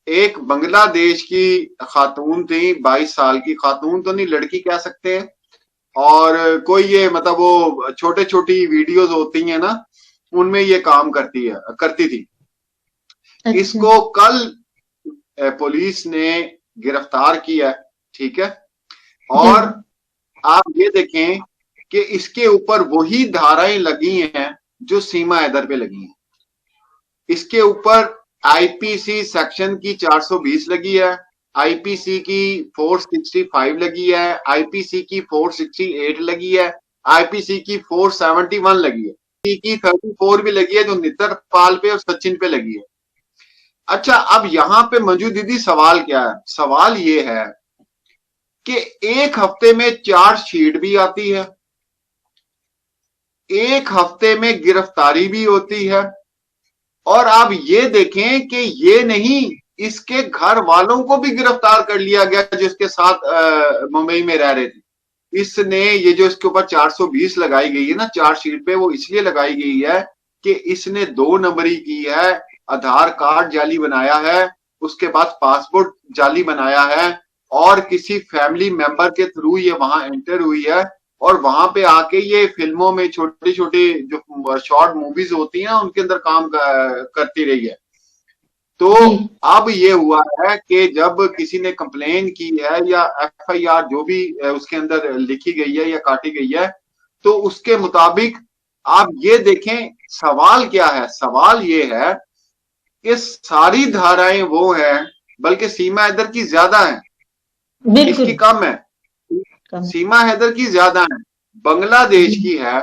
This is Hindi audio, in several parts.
एक बांग्लादेश की खातून थी, 22 साल की खातून तो नहीं, लड़की कह सकते हैं। और कोई ये मतलब वो छोटे छोटी वीडियोस होती हैं ना, उनमें ये काम करती थी। अच्छा। इसको कल पुलिस ने गिरफ्तार किया, ठीक है। जी। और आप ये देखें कि इसके ऊपर वही धाराएं लगी हैं जो सीमा हैदर पे लगी हैं। इसके ऊपर आईपीसी सेक्शन की 420 लगी है, आईपीसी की 465 लगी है, आईपीसी की 468 लगी है, आईपीसी की 471 लगी है, की 34 भी लगी है जो नितरपाल पे और सचिन पे लगी है। अच्छा, अब यहां पे मंजू दीदी सवाल क्या है? सवाल ये है कि एक हफ्ते में चार्जशीट भी आती है, एक हफ्ते में गिरफ्तारी भी होती है, और आप ये देखें कि ये नहीं, इसके घर वालों को भी गिरफ्तार कर लिया गया जो इसके साथ मुंबई में रह रहे थे। इसने ये जो इसके ऊपर 420 लगाई गई है ना चार्जशीट पे, वो इसलिए लगाई गई है कि इसने 2 नंबरी की है, आधार कार्ड जाली बनाया है, उसके बाद पासपोर्ट जाली बनाया है, और किसी फैमिली मेंबर के थ्रू ये वहां एंटर हुई है, और वहां पे आके ये फिल्मों में छोटी छोटी जो शॉर्ट मूवीज होती हैं उनके अंदर काम करती रही है। तो जी। अब ये हुआ है कि जब किसी ने कंप्लेन की है या एफआईआर जो भी उसके अंदर लिखी गई है या काटी गई है, तो उसके मुताबिक आप ये देखें, सवाल क्या है? सवाल ये है कि सारी धाराएं वो हैं, बल्कि सीमा हैदर की ज्यादा है, इसकी बिल्कुल। कम है। कम। सीमा हैदर की ज्यादा है, बांग्लादेश जी। की है।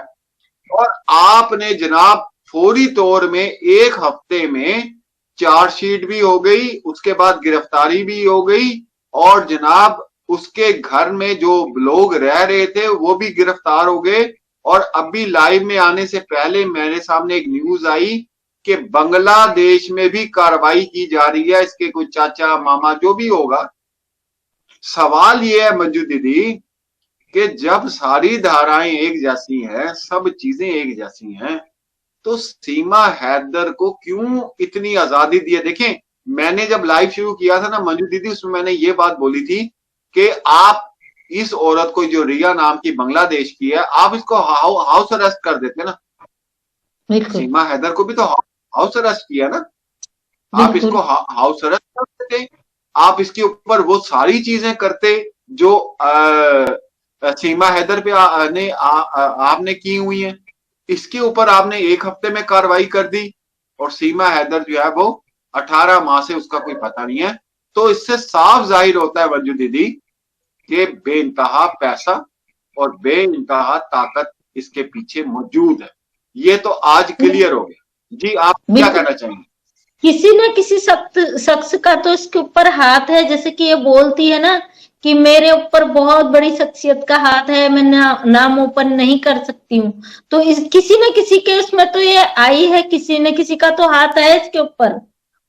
और आपने जनाब फौरी तौर में एक हफ्ते में चार्जशीट भी हो गई, उसके बाद गिरफ्तारी भी हो गई, और जनाब उसके घर में जो लोग रह रहे थे वो भी गिरफ्तार हो गए। और अभी लाइव में आने से पहले मेरे सामने एक न्यूज आई कि बांग्लादेश में भी कार्रवाई की जा रही है, इसके कोई चाचा मामा जो भी होगा। सवाल ये है मंजू दीदी कि जब सारी धाराएं एक जैसी हैं, सब चीजें एक जैसी हैं, तो सीमा हैदर को क्यों इतनी आजादी दी है? देखें, मैंने जब लाइव शुरू किया था ना मंजू दीदी, उसमें मैंने ये बात बोली थी कि आप इस औरत को जो रिया नाम की बांग्लादेश की है, आप इसको हाउस अरेस्ट कर देते ना। बिल्कुल। सीमा हैदर को भी तो हाउस अरेस्ट किया ना, आप इसको बिल्कुल। हाउस अरेस्ट कर देते, आप इसके ऊपर वो सारी चीजें करते जो सीमा हैदर पे आपने की हुई है। इसके ऊपर आपने एक हफ्ते में कार्रवाई कर दी, और सीमा हैदर जो है वो 18 माह से उसका कोई पता नहीं है। तो इससे साफ जाहिर होता है मंजू दीदी कि बेइंतहा पैसा और बेइंतहा ताकत इसके पीछे मौजूद है। ये तो आज क्लियर हो गया जी। आप क्या बिल्कुल। कहना चाहेंगे? किसी न किसी सख्त शख्स का तो इसके ऊपर हाथ है, जैसे कि ये बोलती है ना कि मेरे ऊपर बहुत बड़ी शख्सियत का हाथ है, मैं नाम ओपन नहीं कर सकती हूँ। तो इस किसी न किसी केस में तो ये आई है, किसी न किसी का तो हाथ है इसके ऊपर।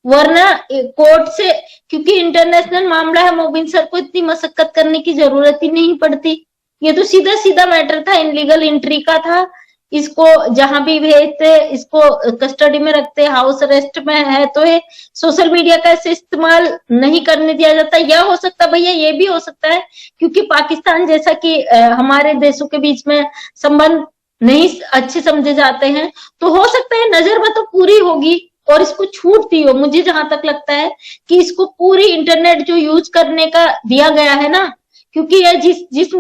वरना कोर्ट से, क्योंकि इंटरनेशनल मामला है, मोबिन सर को इतनी मशक्कत करने की जरूरत ही नहीं पड़ती। ये तो सीधा सीधा मैटर था, इनलीगल एंट्री का था। इसको जहां भी भेजते, इसको कस्टडी में रखते, हाउस अरेस्ट में है, तो ये सोशल मीडिया का ऐसे इस्तेमाल नहीं करने दिया जाता। या हो सकता है भैया, ये भी हो सकता है क्योंकि पाकिस्तान जैसा कि हमारे देशों के बीच में संबंध नहीं अच्छे समझे जाते हैं, तो हो सकता है नजर में तो पूरी होगी और इसको छूट दी हो। मुझे जहां तक लगता है कि इसको पूरी इंटरनेट जो यूज करने का दिया गया है ना, क्योंकि ये जिस जिस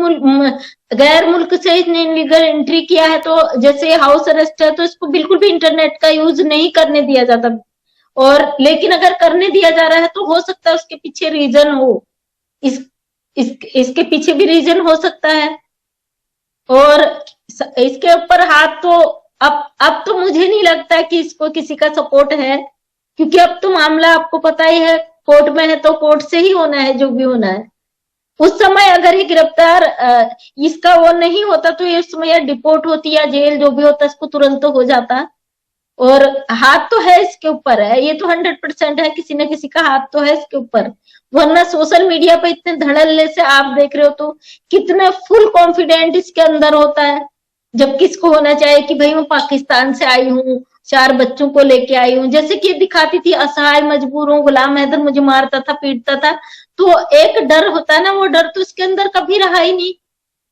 गैर मुल्क से इसने इनलीगल एंट्री किया है, तो जैसे हाउस अरेस्ट है, तो इसको बिल्कुल भी इंटरनेट का यूज नहीं करने दिया जाता। और लेकिन अगर करने दिया जा रहा है तो हो सकता है उसके पीछे रीजन हो। इस, इसके पीछे भी रीजन हो सकता है। और इसके ऊपर हाथ तो अब तो मुझे नहीं लगता कि इसको किसी का सपोर्ट है, क्योंकि अब तो मामला आपको पता ही है, कोर्ट में है तो कोर्ट से ही होना है जो भी होना है। उस समय अगर ये गिरफ्तार इसका वो नहीं होता तो ये उस समय डिपोर्ट होती या जेल जो भी होता इसको तुरंत तो हो जाता। और हाथ तो है इसके ऊपर, है ये तो 100% है, किसी न किसी का हाथ तो है इसके ऊपर। वरना सोशल मीडिया पे इतने धड़ल्ले से आप देख रहे हो तो कितने फुल कॉन्फिडेंट इसके अंदर होता है, जब किसको होना चाहिए कि भाई मैं पाकिस्तान से आई हूँ, 4 बच्चों को लेके आई हूँ, जैसे कि दिखाती थी असहाय मजबूर हूँ, गुलाम हैदर मुझे मारता था पीटता था, तो एक डर होता है ना, वो डर तो इसके अंदर कभी रहा ही नहीं।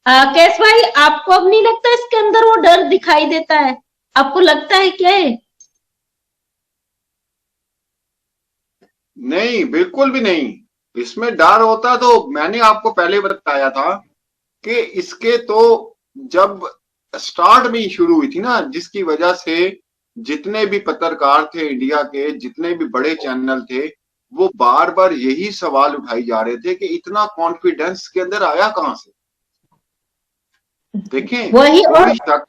कैश भाई, आपको अब नहीं लगता इसके अंदर वो डर दिखाई देता है? आपको लगता है क्या है? नहीं, बिल्कुल भी नहीं। इसमें डर होता तो मैंने आपको पहले बताया था कि इसके तो जब स्टार्ट में ही शुरू हुई थी ना, जिसकी वजह से जितने भी पत्रकार थे इंडिया के, जितने भी बड़े चैनल थे, वो बार बार यही सवाल उठाई जा रहे थे कि इतना कॉन्फिडेंस के अंदर आया कहां से। देखें, वही, और कोई शक।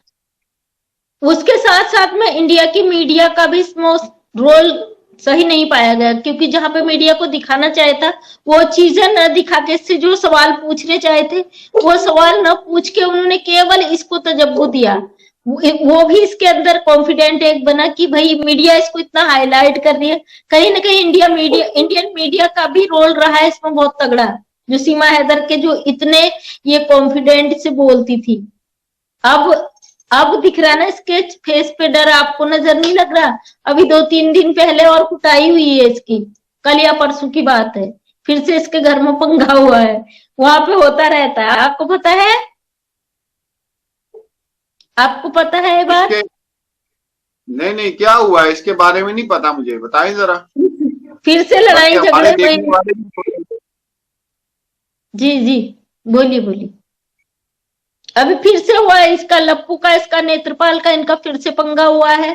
उसके साथ साथ में इंडिया की मीडिया का भी इसमें रोल सही नहीं पाया गया, क्योंकि जहां पे मीडिया को दिखाना चाहे था वो चीजें न दिखा के, इससे जो सवाल पूछने चाहे थे वो सवाल न पूछ के उन्होंने केवल इसको तजब्बु दिया। वो भी इसके अंदर कॉन्फिडेंट एक बना कि भाई मीडिया इसको इतना हाईलाइट कर रही है। कहीं ना कहीं इंडियन मीडिया का भी रोल रहा है इसमें बहुत तगड़ा, जो सीमा हैदर के जो इतने ये कॉन्फिडेंट से बोलती थी। अब अब दिख रहा है ना इसके फेस पे डर, आपको नजर नहीं लग रहा? अभी 2-3 दिन पहले और कुटाई हुई है इसकी, कल या परसों की बात है, फिर से इसके घर में पंगा हुआ है। वहां पे होता रहता है, आपको पता है? आपको पता है ये बात? इसके नहीं नहीं, क्या हुआ है इसके बारे में नहीं पता, मुझे बताएं जरा, फिर से लड़ाई ताकि हमारे झगड़े हुए। देखने वाले भी। जी जी, बोलिए बोलिए। अभी फिर से हुआ है इसका, लप्पू का, इसका नेत्रपाल का, इनका फिर से पंगा हुआ है,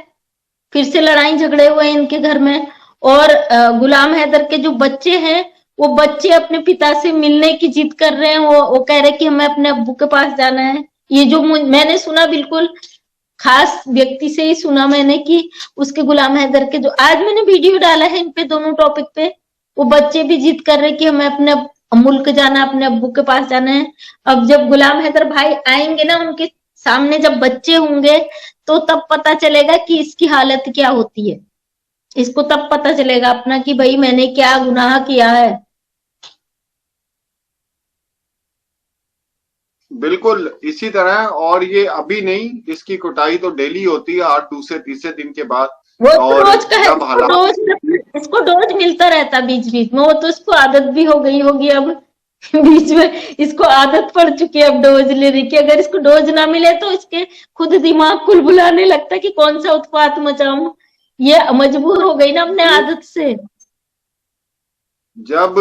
फिर से लड़ाई झगड़े हुए हैं इनके घर में। और गुलाम हैदर के जो बच्चे हैं, वो बच्चे अपने पिता से मिलने की जिद कर रहे हैं। वो कह रहे हैं कि हमें अपने अब्बू के पास जाना है। ये जो मैंने सुना, बिल्कुल खास व्यक्ति से ही सुना मैंने कि उसके गुलाम हैदर के, जो आज मैंने वीडियो डाला है इन पे दोनों टॉपिक पे, वो बच्चे भी जिद कर रहे कि हमें अपने मुल्क जाना, अपने अब्बू के पास जाना है। अब जब गुलाम हैदर भाई आएंगे ना, उनके सामने जब बच्चे होंगे, तो तब पता चलेगा कि इसकी हालत क्या होती है। इसको तब पता चलेगा अपना कि भाई मैंने क्या गुनाह किया है। बिल्कुल इसी तरह, और ये अभी नहीं, इसकी कुटाई तो डेली होती है, हर दूसरे तीसरे दिन के बाद। वो तो और रोज का है, जब हालात, इसको डोज मिलता रहता बीच बीच में। वो तो इसको आदत भी हो गई होगी अब, बीच में इसको आदत पड़ चुकी है अब डोज लेने की। अगर इसको डोज ना मिले तो इसके खुद दिमाग कुलबुलाने लगता है कि कौन सा उत्पात मचाऊं। ये मजबूर हो गई ना अपने आदत से। जब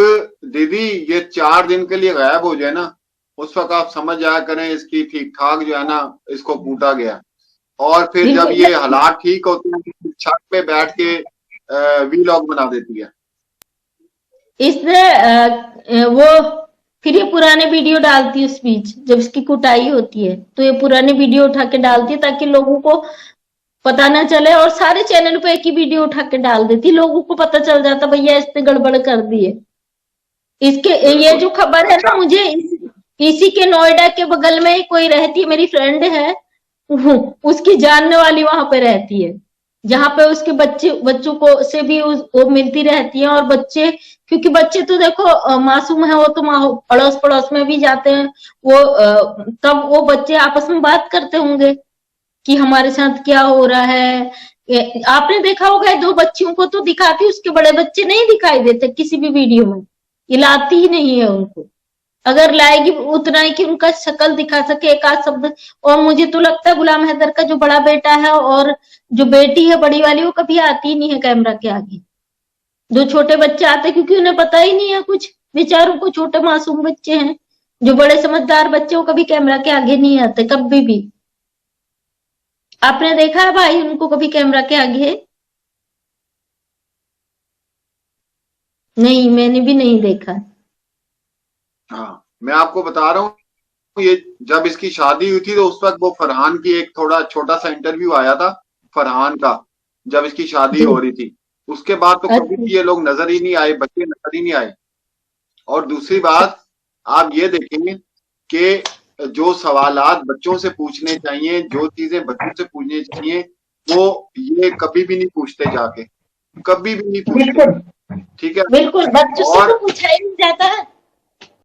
दीदी ये 4 दिन के लिए गायब हो जाए ना, उस वक्त आप समझ जाया करें इसकी ठीक ठाक जो है ना, इसको कूटा गया। और फिर जब ये बिल्कुल, हालात ठीक होते हैं, तो छत पे बैठ के वीलॉग बना देती है। इसने वो फिर ये पुराने वीडियो डालती है उस बीच, जब इसकी कुटाई होती है तो ये पुराने वीडियो उठा के डालती है, ताकि लोगों को पता ना चले। और सारे चैनल पे एक ही वीडियो उठा के डाल देती, लोगों को पता चल जाता भैया इसने गड़बड़ कर दी है। इसके ये बिल्कुल। जो खबर है ना, अच्छा। मुझे इसी के नोएडा के बगल में कोई रहती है, मेरी फ्रेंड है, उसकी जानने वाली वहां पे रहती है, जहां पे उसके बच्चों को से भी वो मिलती रहती है। और बच्चे, क्योंकि बच्चे तो देखो मासूम है, वो तो अड़ोस पड़ोस में भी जाते हैं, वो तब वो बच्चे आपस में बात करते होंगे कि हमारे साथ क्या हो रहा है। आपने देखा होगा 2 बच्चियों को तो दिखाती, उसके बड़े बच्चे नहीं दिखाई देते किसी भी वीडियो में, ये लाती ही नहीं है उनको। अगर लाएगी उतना ही कि उनका शक्ल दिखा सके, एक आध शब्द। और मुझे तो लगता है गुलाम हैदर का जो बड़ा बेटा है और जो बेटी है बड़ी वाली, वो कभी आती ही नहीं है कैमरा के आगे। 2 छोटे बच्चे आते क्योंकि उन्हें पता ही नहीं है कुछ, बेचारों को, छोटे मासूम बच्चे हैं। जो बड़े समझदार बच्चे, वो कभी कैमरा के आगे नहीं आते, कभी भी। आपने देखा है भाई उनको कभी कैमरा के आगे? नहीं, मैंने भी नहीं देखा। हाँ, मैं आपको बता रहा हूँ, ये जब इसकी शादी हुई थी तो उस वक्त वो फरहान की एक थोड़ा छोटा सा इंटरव्यू आया था, फरहान का, जब इसकी शादी जी, हो रही थी। उसके बाद तो कभी अच्छा। भी ये लोग नजर ही नहीं आए, बच्चे नजर ही नहीं आए। और दूसरी बात, आप ये देखेंगे कि जो सवालात बच्चों से पूछने चाहिए, जो चीजें बच्चों से पूछनी चाहिए, वो ये कभी भी नहीं पूछते जाके, कभी भी नहीं पूछते। बिल्कुल ठीक है। बिल्कुल, बच्चों से और तो पूछा ही नहीं जाता है।